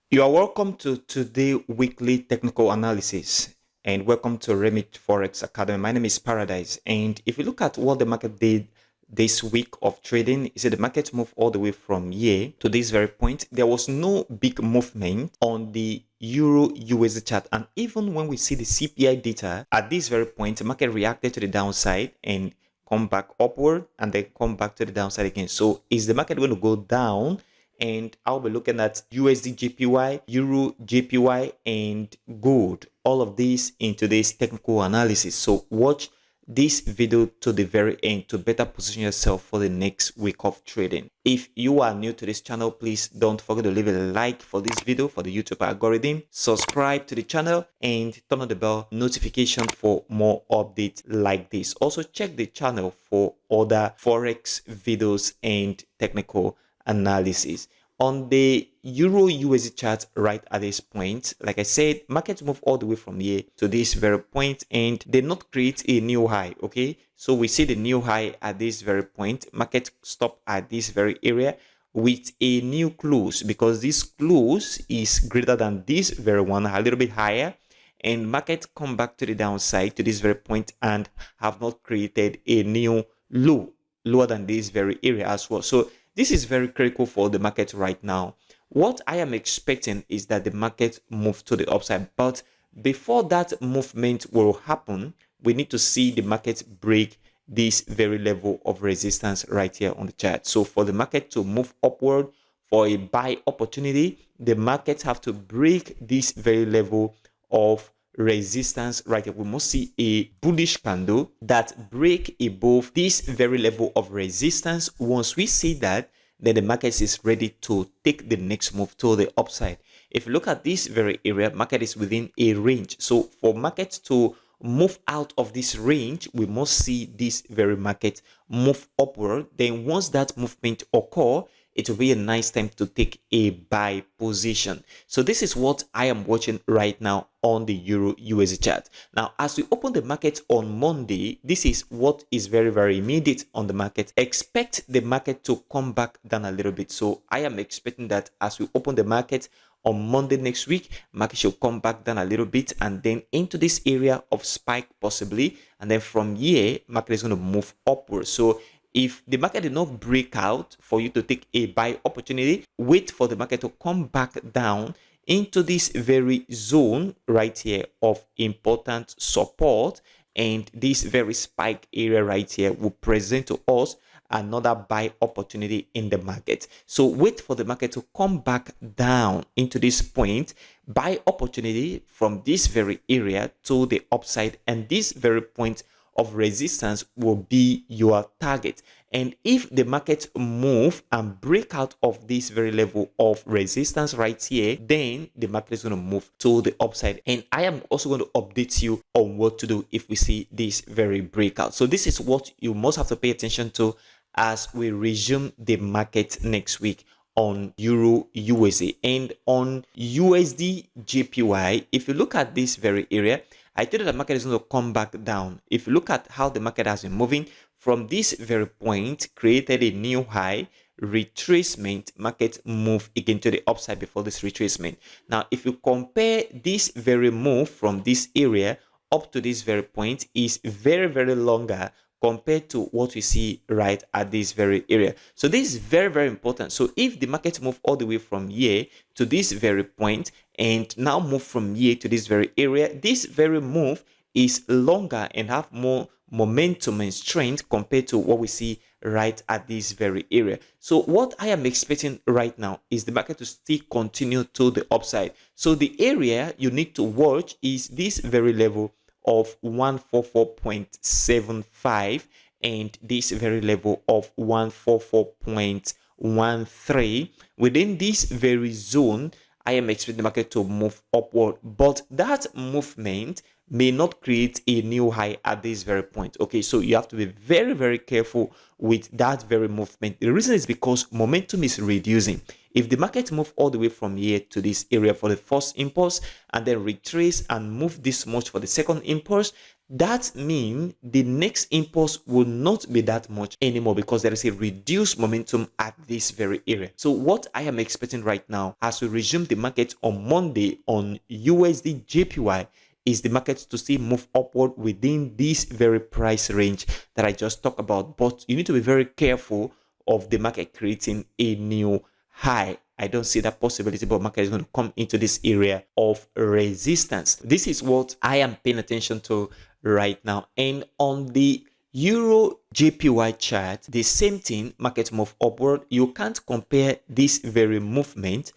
You are welcome to today weekly technical analysis and welcome to Remit Forex Academy. My name is Paradise, and if you look at what the market did this week of trading, you see the market moved all the way from here to this very point. There was no big movement on the Euro USD chart, and even when we see the CPI data at this very point, the market reacted to the downside and come back upward and then come back to the downside again. So is the market going to go down? And I'll be looking at USDJPY, EURUSD, and gold. All of these in today's technical analysis. So watch this video to the very end to better position yourself for the next week of trading. If you are new to this channel, please don't forget to leave a like for this video for the YouTube algorithm. Subscribe to the channel and turn on the bell notification for more updates like this. Also check the channel for other Forex videos and technical analysis. On the Euro USD chart right at this point, like I said, markets move all the way from here to this very point and they not create a new high. Okay, so we see the new high at this very point. Market stop at this very area with a new close, because this close is greater than this very one, a little bit higher, and market come back to the downside to this very point and have not created a new lower than this very area as well. So this is very critical for the market right now. What I am expecting is that the market move to the upside, but before that movement will happen, we need to see the market break this very level of resistance right here on the chart. So for the market to move upward for a buy opportunity, the markets have to break this very level of resistance right here. We must see a bullish candle that break above this very level of resistance. Once we see that, then the market is ready to take the next move to the upside. If you look at this very area, market is within a range. So for market to move out of this range, we must see this very market move upward. Then once that movement occur, it will be a nice time to take a buy position. So this is what I am watching right now on the Euro USD chart. Now, as we open the market on Monday, this is what is very, very immediate on the market. Expect the market to come back down a little bit. So I am expecting that as we open the market on Monday next week, market should come back down a little bit and then into this area of spike possibly. And then from here, market is going to move upward. So if the market did not break out for you to take a buy opportunity, wait for the market to come back down into this very zone right here of important support, and this very spike area right here will present to us another buy opportunity in the market. So wait for the market to come back down into this point, buy opportunity from this very area to the upside, and this very point of resistance will be your target. And if the market move and break out of this very level of resistance right here, then the market is going to move to the upside. And I am also going to update you on what to do if we see this very breakout. So this is what you must have to pay attention to as we resume the market next week on Euro USD. And on USDJPY, if you look at this very area, I told you that the market is going to come back down. If you look at how the market has been moving from this very point, created a new high, retracement, market move again to the upside before this retracement. Now, if you compare this very move from this area up to this very point, is very, very longer compared to what we see right at this very area. So this is very, very important. So if the market move all the way from here to this very point and now move from here to this very area, this very move is longer and have more momentum and strength compared to what we see right at this very area. So what I am expecting right now is the market to still continue to the upside. So the area you need to watch is this very level of 144.75 and this very level of 144.13. Within this very zone, I am expecting the market to move upward, but that movement may not create a new high at this very point. Okay, so you have to be very, very careful with that very movement. The reason is because momentum is reducing. If the market move all the way from here to this area for the first impulse and then retrace and move this much for the second impulse, that means the next impulse will not be that much anymore because there is a reduced momentum at this very area. So what I am expecting right now as we resume the market on Monday on USDJPY is the market to still move upward within this very price range that I just talked about. But you need to be very careful of the market creating a new high. I don't see that possibility, but market is going to come into this area of resistance. This is what I am paying attention to right now. And on the EURUSD chart, the same thing, market move upward. You can't compare this very movement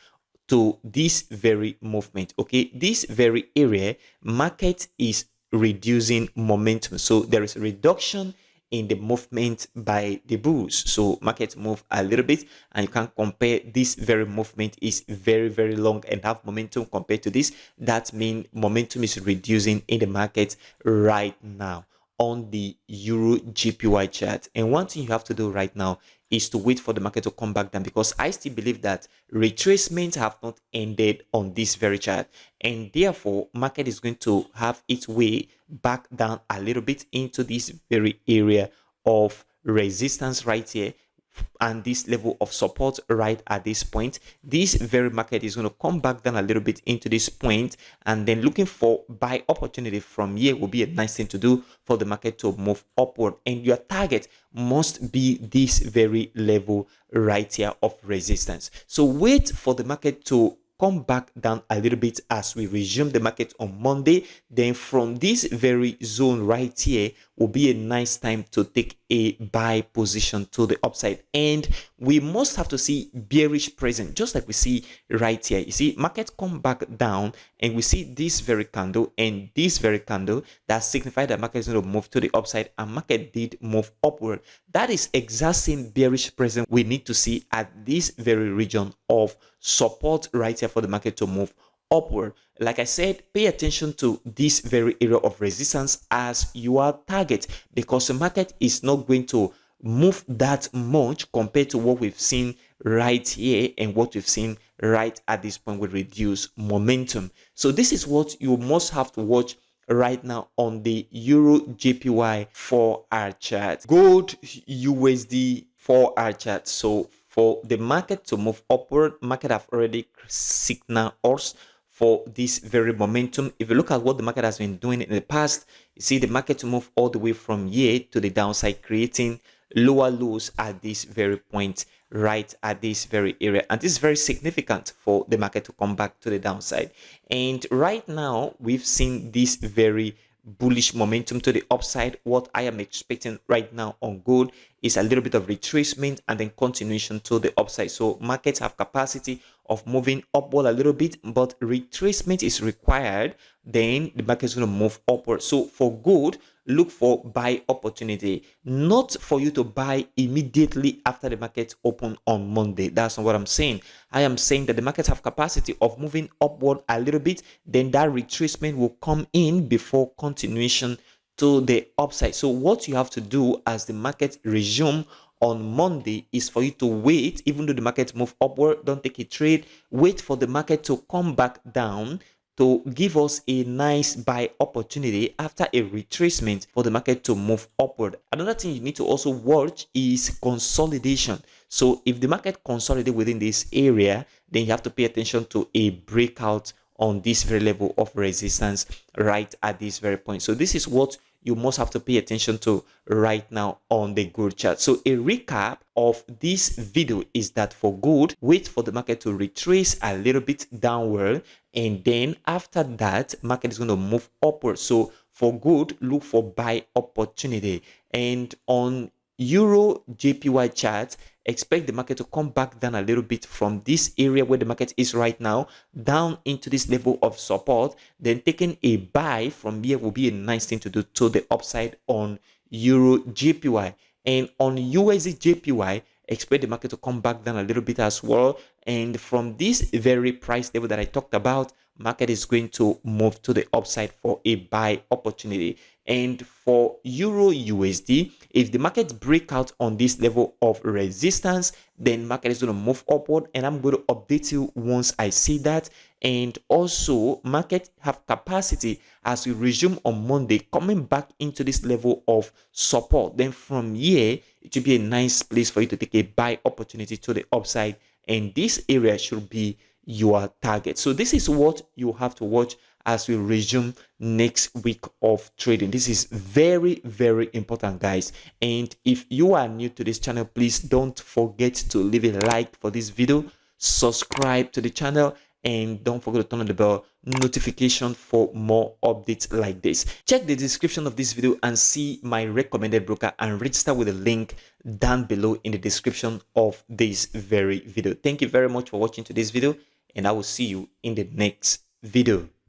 to this very movement. Okay, this very area, market is reducing momentum, so there is a reduction in the movement by the bulls. So market move a little bit, and you can compare this very movement is very long and have momentum compared to this. That means momentum is reducing in the market right now on the EURUSD chart. And one thing you have to do right now is to wait for the market to come back down, because I still believe that retracements have not ended on this very chart, and therefore market is going to have its way back down a little bit into this very area of resistance right here and this level of support right at this point. This very market is going to come back down a little bit into this point, and then looking for buy opportunity from here will be a nice thing to do for the market to move upward. And your target must be this very level right here of resistance. So wait for the market to come back down a little bit as we resume the market on Monday. Then from this very zone right here will be a nice time to take a buy position to the upside. And we must have to see bearish present, just like we see right here. You see market come back down, and we see this very candle and this very candle that signify that market is going to move to the upside, and market did move upward. That is exact same bearish present we need to see at this very region of support right here for the market to move upward. Like I said, pay attention to this very area of resistance as your target, because the market is not going to move that much compared to what we've seen right here and what we've seen right at this point with reduced momentum. So this is what you must have to watch right now on the EURUSD 4-hour chart, gold USD 4-hour chart. So for the market to move upward, market have already signaled us for this very momentum. If you look at what the market has been doing in the past, you see the market to move all the way from here to the downside, creating lower lows at this very point right at this very area, and this is very significant for the market to come back to the downside. And right now we've seen this very bullish momentum to the upside. What I am expecting right now on gold is a little bit of retracement and then continuation to the upside. So markets have capacity of moving upward a little bit, but retracement is required, then the market is going to move upward. So for gold, look for buy opportunity, not for you to buy immediately after the market open on Monday. That's not what I'm saying. I am saying that the markets have capacity of moving upward a little bit, then that retracement will come in before continuation to the upside. So what you have to do as the market resume on Monday is for you to wait. Even though the market move upward, don't take a trade. Wait for the market to come back down to give us a nice buy opportunity after a retracement for the market to move upward. Another thing you need to also watch is consolidation. So if the market consolidates within this area, then you have to pay attention to a breakout on this very level of resistance right at this very point. So this is what you must have to pay attention to right now on the gold chart. So a recap of this video is that for gold, wait for the market to retrace a little bit downward, and then after that market is going to move upward. So for gold, look for buy opportunity. And on EURUSD chart, expect the market to come back down a little bit from this area where the market is right now down into this level of support, then taking a buy from here will be a nice thing to do to the upside on EURUSD. And on USDJPY, expect the market to come back down a little bit as well, and from this very price level that I talked about, market is going to move to the upside for a buy opportunity. And for EURUSD, if the market break out on this level of resistance, then market is going to move upward, and I'm going to update you once I see that. and also market have capacity as we resume on Monday, coming back into this level of support. Then from here, it should be a nice place for you to take a buy opportunity to the upside, and this area should be your target. So this is what you have to watch as we resume next week of trading. This is very, very important, guys. And if you are new to this channel, please don't forget to leave a like for this video, subscribe to the channel, and don't forget to turn on the bell notification for more updates like this. Check the description of this video and see my recommended broker and register with the link down below in the description of this very video. Thank you very much for watching today's video, and I will see you in the next video.